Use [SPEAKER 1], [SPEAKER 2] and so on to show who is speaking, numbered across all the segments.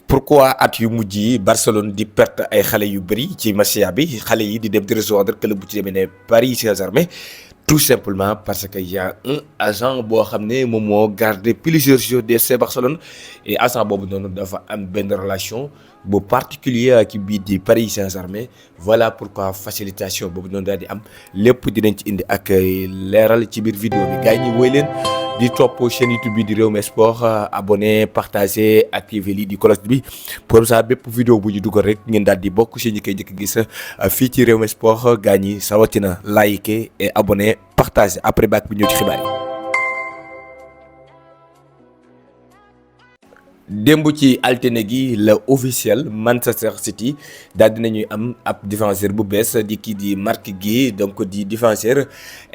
[SPEAKER 1] pourquoi at yu mujj yi Barcelone di perte ay xale yu bëri ci Masia bi xale yi di dem di rejoindre club bu ci demee ne Paris Saint-Germain tout simplement parce que y a un agent boo xam ne moom moo gardé plusieurs joueurs de FC Barcelone et agent boobu noonu dafa am benn relation bu particulier ak bii di Paris Saint-Germain voilà pourquoi facilitation boobu noonu daal di am lépp dinañ ci indi ak leeral ci biir vidéo bi gars yi ñu woy leen di topp chaîne YouTube bi di Rewmi Sport abonné partagé activé lii di cloche bi pour ça bépp vidéo bu ñu dugal rek ngeen daal di bokk si ñi koy njëkk gis fii ci Rewmi Sport gars ñi sawatina like et abonné partagé après bac bi ñëw ci xibaar yi. démb ci altine gi la officiel Manchester City daal dinañuy am ab défenseur bu bees di kii di Marc Guéhi donc di défenseur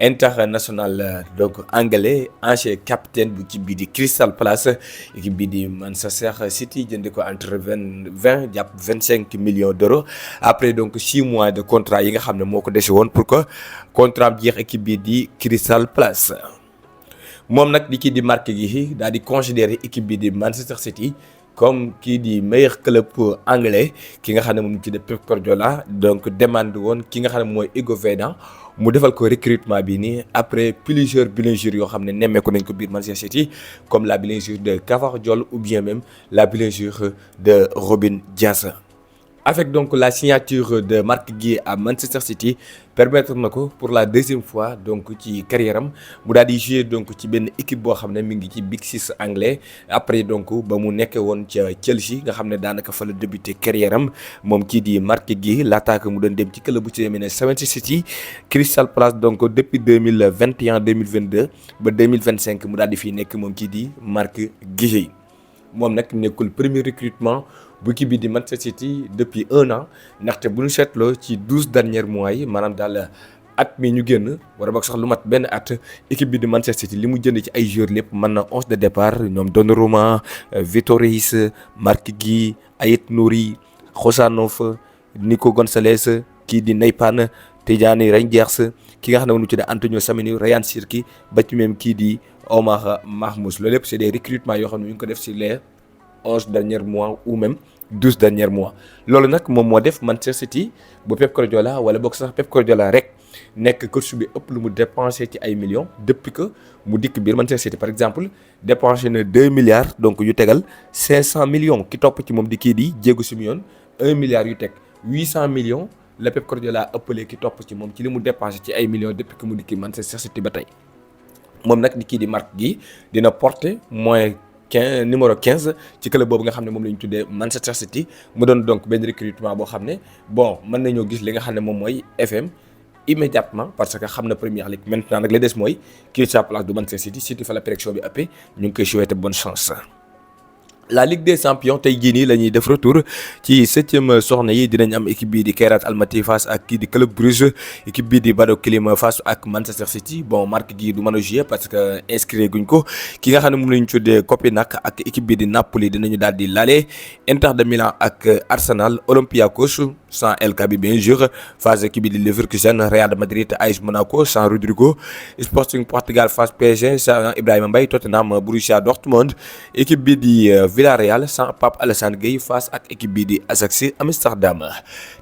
[SPEAKER 1] international donc anglais ancien capitaine bu ci bii di Crystal Palace équipe bii di Manchester City jënd ko entre 20 jàpp 25 millions d'euros après donc 6 mois de contrat yi nga xam ne moo ko dese woon pour que contrat am jeex équipe bii di Crystal Palace. moom nag di kii di Marc Guéhi daal di considérer équipe bi di Manchester City comme kii di meilleur club anglais ki nga xam ne moom ci de Pep Guardiola donc demande woon ki nga xam ne mooy Hugo Viana mu defal ko recrutement bi nii après plusieurs blessures yoo xam ne nemmeeku nañ ko biir Manchester City comme la blessure de Cavajol ou bien même la blessure de Ruben Dias. Avec donc la signature de Marc Guéhi à Manchester City permettre na ko pour la deuxième fois donc ci carrière am mu daal di jouer donc ci benn équipe boo xam ne mi ngi ci Big Six anglais après donc ba mu nekkee woon ca Chelsea nga xam ne daanaka fa la débuté carrière am moom kii di Marc Guéhi laataaka mu doon dem ci club bu ci demee ne Swansea City Crystal Palace donc depuis 2021 2022 ba 2025 mu daal di fii nekk moom kii di Marc Guéhi moom nag nekkul premier recrutement bu kii bi di Manchester City depuis 1 an ndaxte bu ñu seetloo ci 12 derniers mois yi maanaam daal at mi ñu génn war a boog sax lu mat benn at équipe bi di Manchester City li mu jënd ci ay joueurs lépp mën na 11 de départ ñoom Donnarumma Vitor Reis Marc Guéhi Ait Nouri Khosanov Nico Gonçalves kii di Naypan Tidjane Reinders ki nga xam ne moom ñu tuddee Antonio Semenyo Ryan Cherki ba ci même kii di Omar Mahmouz loolu lépp c'est des recrutements yoo xam ne ñu ngi ko def ci les 11 derniers mois ou même 12 derniers mois loolu nag moom moo def Manchester City bu Pep Guardiola wala boog sax Pep Guardiola rek nekk coach bi ëpp lu mu dépensé ci ay millions depuis que mu dikk biir Manchester City par exemple dépensé na 2 milliards donc yu tegal 500 millions ki topp ci moom di kii di Diego Simeone 1 milliard yu teg 800 millions la Pep Guardiola ëppalee ki topp ci moom ci li mu dépensé ci ay millions depuis que mu dikki Manchester City ba tey moom nag di kii di Marc Guéhi dina porter numéro 15 ci club boobu nga xam ne moom la ñu tuddee Manchester City mu doon donc benn recrutement boo xam ne bon mën nañoo gis li nga xam ne moom mooy FM immédiatement parce que xam na Premier League maintenant nag la des mooy kii sa place du Manchester City City fa la pression bi ëppee ñu ngi koy souhaiter bonne chance. La Ligue des Champions tey jii nii la ñuy def retour ci 7e soxna yi dinañ am équipe bii di Kairat Almaty face ak kii di Club Brugge équipe bii di Bodo Glimt face ak Manchester City bon Marc Guéhi du mën a jouer parce que inscrit guñ ko ki nga xam ne moom la ñu tuddee Copenhague ak équipe bii di Napoli dinañu daal di laale Inter de Milan ak Arsenal Olympiakos sans El Kaabi bien sûr face équipe bii di Leverkusen Real Madrid AS Monaco sans Rodrigo Sporting Portugal face PSG sans Ibrahima Mbaye Tottenham Borussia Dortmund équipe bii di Villarreal sans Pape Alassane Gueye face ak équipe bii di Ajax Amsterdam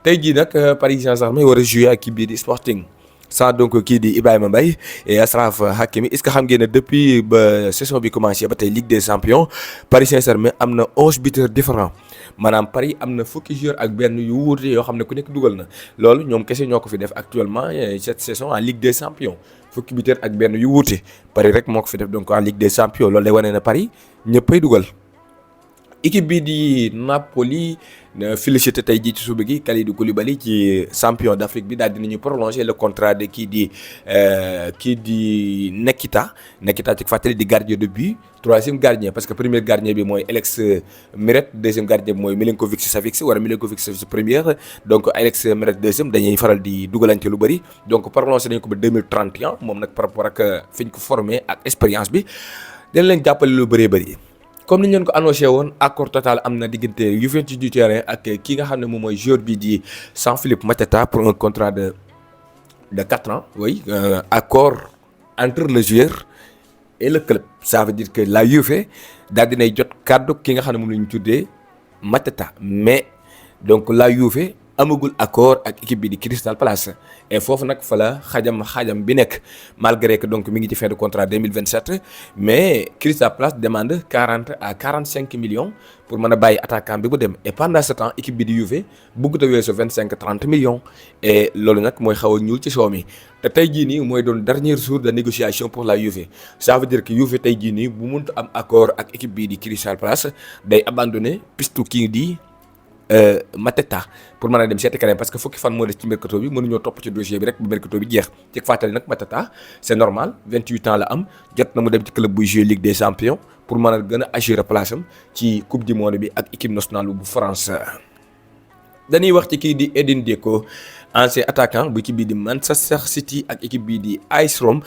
[SPEAKER 1] tey jii nag Paris Saint-Germain war a jouer ak équipe bii di Sporting sans donc kii di Ibrahima Mbaye et Achraf Hakimi est-ce que xam ngeen ne depuis ba saison bi commencé ba tey Ligue des Champions Paris Saint-Germain am na 11 buteurs différents maanaam Paris am na fukki joueurs ak benn yu wuute yoo xam ne ku nekk dugal na loolu ñoom kese ñoo ko fi def actuellement cette saison en Ligue des Champions fukki buteurs ak benn yu wuute Paris rek moo ko fi def donc en Ligue des Champions loolu lay wane na Paris ñëppay dugal. équipe bi di Napoli félicité tey jii ci suba gi Kalidou Koulibaly ci champion d'Afrique bi daal dinañu prolonger le contrat de kii di Nekita ci fàttali di gardien de but troisième gardien parce que premier gardien bi mooy Alex Meret deuxième gardien bi mooy Milinkovic Savic wala Milinkovic Savic première donc Alex Meret deuxième dañuy faral di dugalante lu bëri donc prolongé nañu ko ba 2031 moom nag par rapport ak fi ñu ko formé ak expérience bi dina leen jàppale lu bëree bëri. comme ni ñu leen ko annoncé woon accord total am na diggante Juventus du terrain ak ki nga xam ne moom mooy joueur bi di Jean-Philippe Mateta pour un contrat de 4 ans oui accord entre le joueur et le club ça veut dire que la Juve daal dinay jot kàddu ki nga xam ne moom la ñu tuddee Mateta, mais donc la Juve amagul accord ak équipe bi di Crystal Palace et foofu nag fa la xajam bi nekk malgré que donc mi ngi ci fin de contrat 2027 mais Crystal Palace demande 40 à 45 millions pour mën a bàyyi attaquant bi bu dem et pendant ce temps équipe bi di Juve bëgg a weesu 25-30 millions et loolu nag mooy xaw a ñuul ci soow mi te tey jii nii mooy doon dernier jour de négociation pour la Juve ça veut dire que Juve tey jii nii bu mënut am accord ak équipe bii di Crystal Palace day abandonné piste kii di Mateta pour mën a dem seeti keneen parce que fukki fan moo des ci mercato bi mënuñoo topp ci dossier bi rek bu mercato bi jeex ci fàttali nag Mateta c'est normal 28 ans la am jot na mu dem ci club buy jouer Ligue des Champions pour mën a gën a assurer place am ci coupe du monde bi ak équipe nationale bu France. dañuy wax ci kii di Edin Dzeko ancien attaquant bu équipe bii di Manchester City ak équipe bii di AS Rome.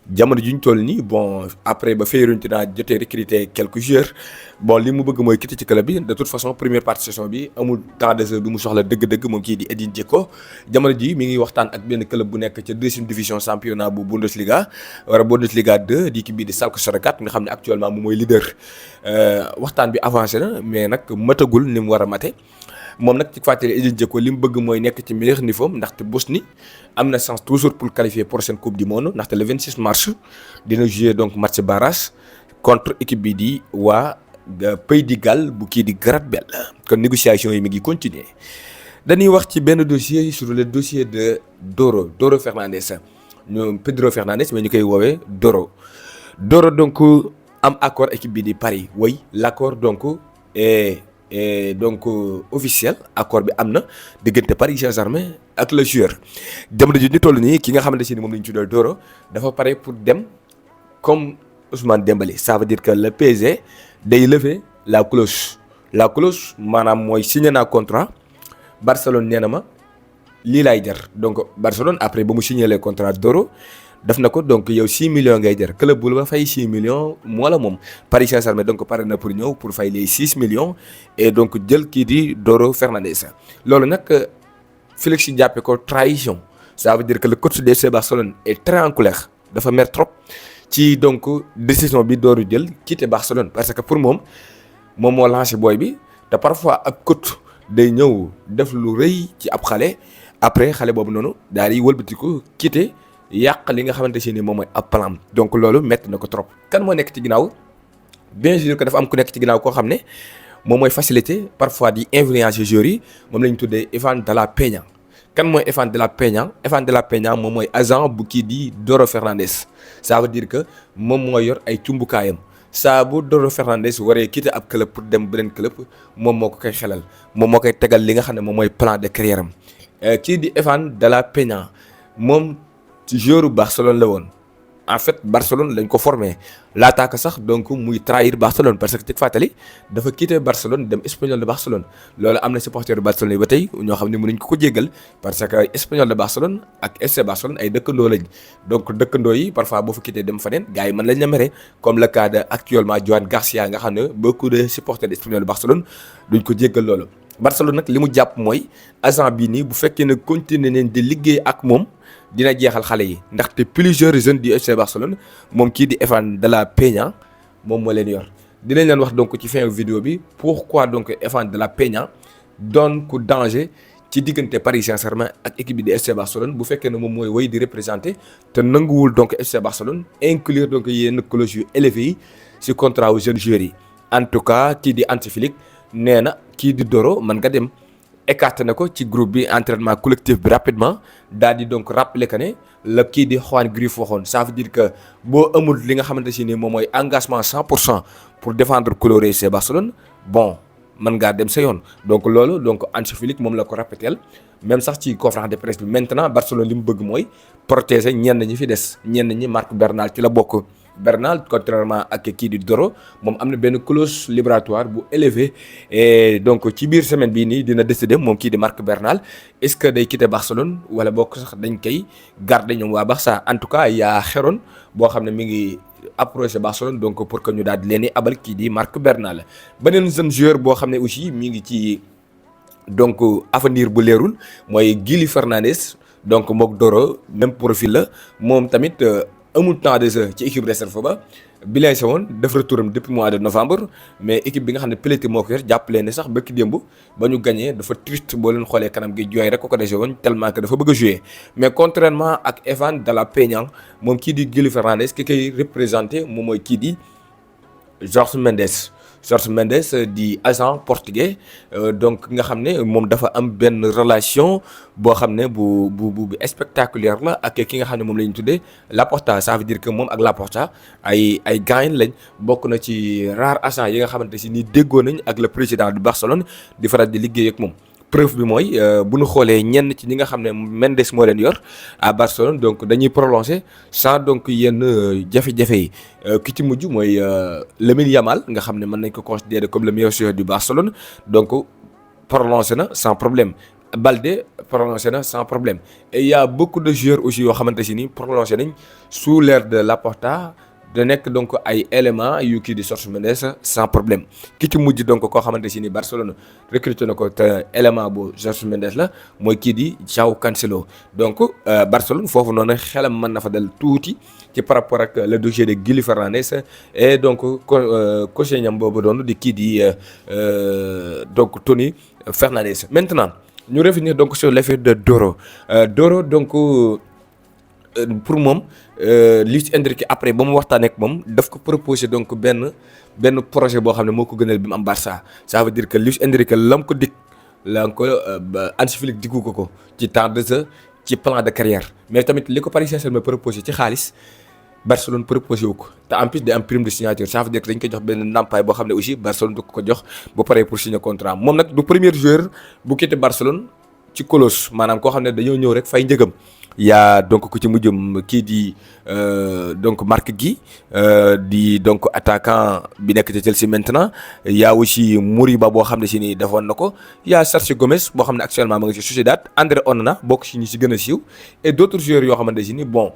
[SPEAKER 1] jamono ji ñu toll nii bon après ba Fiorentina jotee recruter quelques joueurs bon li mu bëgg mooy quitter ci club bi de toute façon première partie saison bi amul temps de jeu bi mu soxla dëgg-dëgg moom kii di Edin Dzeko jamono ji mi ngi waxtaan ak benn club bu nekk ca deuxième division championnat bu Bundesliga wala Bundesliga 2 di kii bii di Schalke 04 nga xam ne actuellement moom mooy leader waxtaan bi avancé na mais nag matagul ni mu war a mate moom nag ci fàttali Edin Dzeko li mu bëgg mooy nekk ci meilleur niveau ndaxte Bosnie am na chance toujours pour qualifier prochaine coupe du monde ndaxte le 26 mars dina jouer donc match barrage contre équipe bi di waa Pays de Galles bu kii di Gradbell kon négociation yi mi ngi continuer dañuy wax ci benn dossier sur le dossier de Doro Fernandez ñu Pedro Fernandez mais ñu koy woowee Doro donc am accord équipe bi di Paris way l'accord donc est donc officiel accord bi am na diggante Paris Saint-Germain ak le joueur jamono ji ñu toll nii ki nga xamante ne moom la ñu tuddee Doro dafa pare pour dem comme Ousmane Dembélé ça veut dire que le PSG day lever la clause maanaam mooy signé naa contrat Barcelone nee na ma lii laay jar donc Barcelone après ba mu signé les contrat Doro def na ko donc yow 6 millions ngay jar club bu la fay 6 millions moo la moom Paris Saint-Germain donc pare na pour ñëw pour fay les 6 millions et donc jël kii di Doro Fernandez loolu nag Félix si jàppe ko trahison ça veut dire que le coach de FC Barcelone est très en colère dafa mer trop ci donc décision bi Doro jël quitter Barcelone parce que pour moom moo lancé booy bi te parfois ab coach day ñëw def lu rëy ci ab xale après xale boobu noonu daal di wëlbatiku quitter yàq li nga xamante si ni moom mooy ab plan donc loolu métti na ko trop. kan moo nekk ci ginnaaw bien sûr que dafa am ku nekk ci ginnaaw koo xam ne moom mooy facilité parfois di influencer joueurs yi moom la ñu tuddee Ivan de la Peña. kan mooy Ivan de la Peña moom mooy agent bu kii di Doro Fernandez ça veut dire que moom moo yor ay cumbukaayam saa bu Doro Fernandez waree quitter ab club pour dem beneen club moom moo ko koy xelal moom moo koy tegal li nga xam ne moom mooy plan de carrière am kii di Ivan de la Peña moom. ci joueur Barcelone la woon en fait Barcelone lañ ko formé l'attaque sax donc muy trahir Barcelone parce que ci fàttali dafa quitté Barcelone dem Espagnol de Barcelone loolu am na supporter Barcelone yi ba tey ñoo xam ne mënuñ ko jéggal parce que Espagnol de Barcelone ak FC Barcelone ay dëkkandoo lañ donc dëkkandoo yi parfois boo fa quitté dem faneen gars yi mën lañ la mere comme le cas de actuellement Joan Garcia nga xam ne beaucoup de supporters Espagnol de Barcelone duñ ko jéggal loolu. Barcelone nag li mu jàpp mooy agent bii nii bu fekkee ne continuer nañ di liggéey ak moom. dina jeexal xale yi ndaxte plusieurs jeunes du FC Barcelone moom kii di Ivan de la Peña moom moo leen yor dinañ leen wax donc ci fin vidéo bi pourquoi donc Ivan de la Peña doon ku danger ci diggante Paris Saint-Germain ak équipe bi di FC Barcelone bu fekkee ne moom mooy woy di représenter te nanguwul donc FC Barcelone inclure donc yenn clause yu élevées yi ci contrat wu jeunes joueurs yi en tout cas kii di Hansi Flick nee na kii di Doro mën nga dem. écarté na ko ci groupe bi entraînement collectif bi rapidement daal di donc rappeler que ne la kii di Juan Griff waxoon ça veut dire que boo amul li nga xamante si ni moom mooy engagement 100% pour défendre couleur FC Barcelone bon mën ngaa dem sa yoon donc loolu donc Hansi Flick moom la ko répétel même sax ci conférence de presse bi maintenant Barcelone li mu bëgg mooy protéger ñenn ñi fi des ñenn ñi Marc Bernal ci la bokk. Bernal contrairement ak kii di Doro moom am na benn clause libératoire bu élevé et donc ci biir semaine bii nii dina décider moom kii di Marc Bernal est-ce que day quitter Barcelone wala bokk sax dañ koy garder ñoom waa Barça en tout cas yaa xeroon boo xam ne mi ngi approché Barcelone donc pour que ñu daal di leen di abal kii di Marc Bernal beneen jeune joueur boo xam ne aussi mi ngi ci donc avenir bu leerul mooy Guily Fernandez donc mook Doro même profil la moom tamit. amul temps de jeu ci équipe réserve ba blessé woon def retouram depuis mois de novembre mais équipe bi nga xam ne Peletier moo ko yor jàppale ne sax bëkki démb ba ñu gagné dafa triste boo leen xoolee kanam gi jooy rek ko dese woon tellement que dafa bëgg a jouer mais contrairement ak Evan de la Peña moom kii di Guily Fernandez ki koy représenté moom mooy kii di Jorge Mendes di agent portugais donc nga xam ne moom dafa am benn relation boo xam ne bu spectaculaire la ak ki nga xam ne moom la ñu tuddee Laporta. Ça veut dire que moom ak Laporta ay gaañ lañ, bokk na ci rare agent yi nga xamante si ni déggoo nañ ak le président du Barcelone di faral di liggéey ak moom. Preuve bi mooy bu ñu xoolee ñenn ci ñi nga xam ne Mendes moo leen yor à Barcelone donc dañuy prolonger sans donc yenn jafe-jafe yi ki ci mujj mooy Lamine Yamal nga xam ne mën nañ ko considérer comme le meilleur joueur du Barcelone donc prolongé na sans problème. Balde prolongé na sans problème et il y a beaucoup de joueurs aussi yoo xamante si ni prolongé nañ sous l'ère de Laporta da nekk donc ay éléments yu kii di Jorge Mendes sans problème. Ki ci mujj donc koo xamante si ni Barcelone recruté na ko te élément bu Jorge Mendes la mooy kii di João Cancelo. Donc Barcelone foofu noonu xelam mën na fa dal tuuti ci par rapport ak le dossier de Guily Fernandez et donc coach ñam boobu doon di kii di donc Toni Fernandez. Maintenant ñu revenir donc sur l'affaire de Doro. Doro donc pour moom Luis Enrique après ba mu waxtaanee ak moom daf ko proposé donc benn projet boo xam ne moo ko gënal bi mu am Barça. Ça veut dire que Luis Enrique lam ko dig la ko Hansi Flick diggu ko ci temps de jeu ci plan de carrière mais tamit li ko Paris Saint-Germain proposé ci xaalis Barcelone proposé wu ko te en plus day am prime de signature. Ça veut dire que dañ ko jox benn ndàmpaay boo xam ne aussi Barcelone du ko jox ba pare pour signer contrat. Moom nag du premier joueur bu quitté Barcelone ci colosse maanaam koo xam ne dañoo ñëw rek fay njëgam. yaa donc ku ci mujjum kii di donc Marc Guy di donc attaquant bi nekk ci Chelsea maintenant yaa aussi Moriba boo xam ne si ni defoon na ko yaa Sergio Gomes boo xam ne actuellement ma ngi ci Sociedad, André Onana bokk si ñu si gën a siiw et d'autres joueurs yoo xamante si ni bon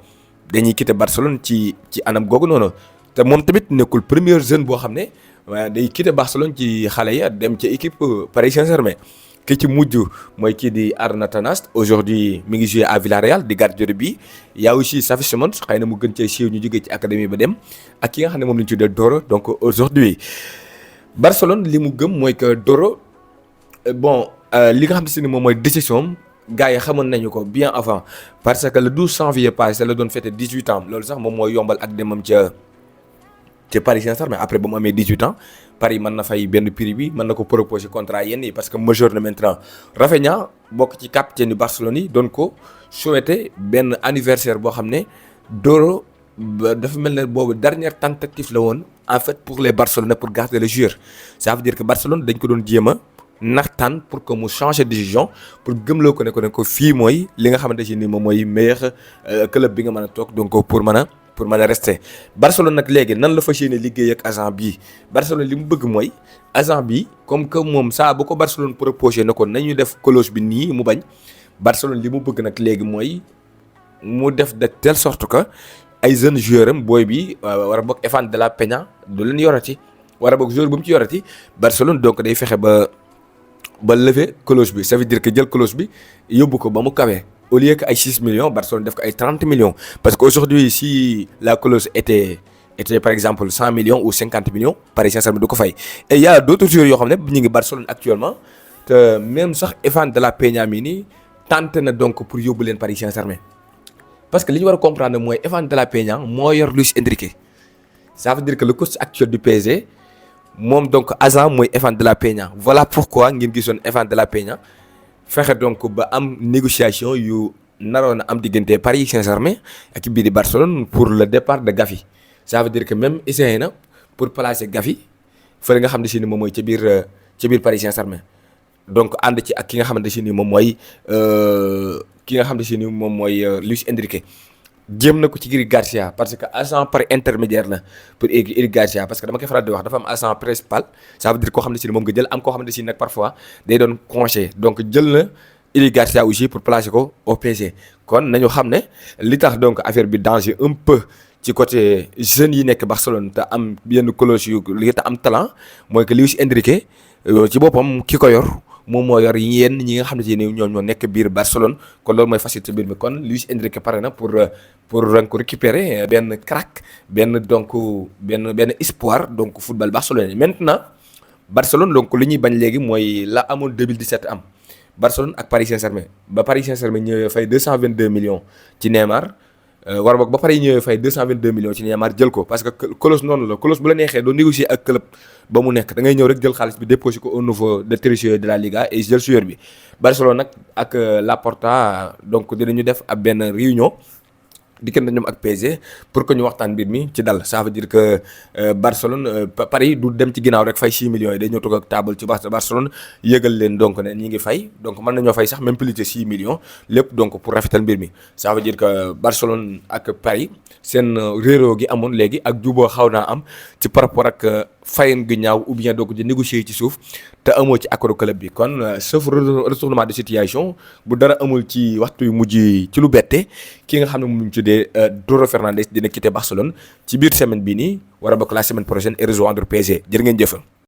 [SPEAKER 1] dañuy quitter Barcelone ci anam googu noonu te moom tamit nekkul premier jeune boo xam ne waaye day quitter Barcelone ci xale ya dem ci équipe Paris Saint-Germain. Ki ci mujj mooy kii di Arnau Tenace aujourd'hui mi ngi joué à Villarreal di gardien de but. Y a aussi Xavi Simons xëy na mu gën cee siiw ñu jógee ci académie ba dem ak ki nga xam ne moom la ñu tuddee Doro. Donc aujourd'hui Barcelone li mu gëm mooy que Doro bon li nga xam ne si ni moom mooy décision gars yi xamoon nañu ko bien avant parce que le 12 janvier passé la doon fêté 18 ans loolu sax moom mooy yombal ak demam ca Paris Saint-Germain. Mais après ba mu amee 18 ans Paris mën na fay benn prix bi mën na ko proposer contrat yenn yi parce que majeur na maintenant. Rafinha bokk ci capitaine du Barcelone yi doon ko souhaité benn anniversaire boo xam ne Doro dafa mel ne boobu dernière tentative la woon en fait pour les Barcelonais pour garder le joueur. Ça veut dire que Barcelone dañ ko doon jéem a naxtaan pour que mu changer décision pour gëmloo ko ne ko fii mooy li nga xamante ne moom mooy meilleur club bi nga mën a toog donc pour mën a rester. Barcelone nag léegi nan la fas yéene liggéey ak agent bii Barcelone li mu bëgg mooy agent bi comme que moom saa bu ko Barcelone proposé na ko nañu def clause bi nii mu bañ Barcelone li mu bëgg nag léegi mooy mu def de telle sorte que ay jeunes joueurs am booy bi war a bokk Evan de la Peña du leen yorati war a bokk joueur bu mu ci yorati Barcelone donc day fexe ba lever clause bi. Ça veut dire que jël clause bi yóbbu ko ba mu kawee. Au lieu que ay 6 millions Barcelone def ko ay 30 millions parce que aujourd'hui si la clause était par exemple 100 millions ou 50 millions Paris Saint-Germain du ko fay. Et il y a d'autres joueurs yoo xam ne ñu ngi Barcelone actuellement te même sax Evan de la Peña mii nii tenté na donc pour yóbbu leen Paris Saint-Germain parce que li ñu war a comprendre mooy Evan de la Peña moo yor Luis Enrique. Ça veut dire que le coach actuel du PSG moom donc agent mooy Evan de la Peña. Voilà pourquoi ngeen gisoon Evan de la Peña fexe donc ba am négociation yu naroon a am diggante Paris Saint-Germain ak bii di Barcelone pour le départ de Gavi. Ça veut dire que même essayé na pour placer Gavi fële nga xam ne si ni moom mooy ca biir Paris Saint-Germain donc ànd ci ak ki nga xamante si ni moom mooy Luis Enrique. jéem na ko ci Eric Garcia parce que agent par intermédiaire la pour Eric Garcia parce que dama koy faral di wax dafa am agent principal. Ça veut dire koo xam ne si moom nga jël am koo xam ne si nag parfois day doon conseiller donc jël na Eric Garcia aussi pour placer ko au PSG. kon nañu xam ne li tax donc affaire bi danger un peu ci côté jeunes yi nekk Barcelone te am yenn clause yu li te am talent mooy que Luis Enrique ci boppam ki ko yor moom moo yor yéen ñi nga xam ne ñoom ñoo nekk biir Barcelone kon loolu mooy facilité biir mi kon Luis Enrique pare na pour donc récupérer benn crack benn espoir donc football barcelonais maintenant Barcelone donc li ñuy bañ léegi mooy la amoon 2017 am Barcelone ak Paris Saint-Germain ba Paris Saint-Germain ñëwee fay 222 millions ci Neymar war boog ba pare ñëwee fay 222 millions ci Neymar jël ko parce que clause noonu la clause bu la neexee doo négocier ak club ba mu nekk da ngay ñëw rek jël xaalis bi déposé ko au niveau de trésorier de la Liga et jël joueur bi Barcelone nag ak Laporta donc dinañu def ab benn réunion diggante ñoom ak PSG pour que ñu waxtaan mbir mi ci dal ça veut dire que Barcelone Paris du dem ci ginnaaw rek fay 6 millions yi day ñëw toog ak table ci Barcelone yëgal leen donc ne ñi ngi fay donc mën nañoo fay sax même plus de 6 millions lépp donc pour rafetal mbir mi ça veut dire que Barcelone ak Paris seen réeroo gi amoon léegi ak juboo xaw naa am ci par rapport ak fayen gu ñaaw ou bien donc di négocier ci suuf te amoo ci accord club bi kon sauf retournement de situation bu dara amul ci waxtu yu mujj ci lu bette ki nga xam ne moom ñu tuddee Bruno Fernandes dina quitter Barcelone ci biir semaine bii nii war a bokk la semaine prochaine et rejoindre PSG jërë ngeen jëf.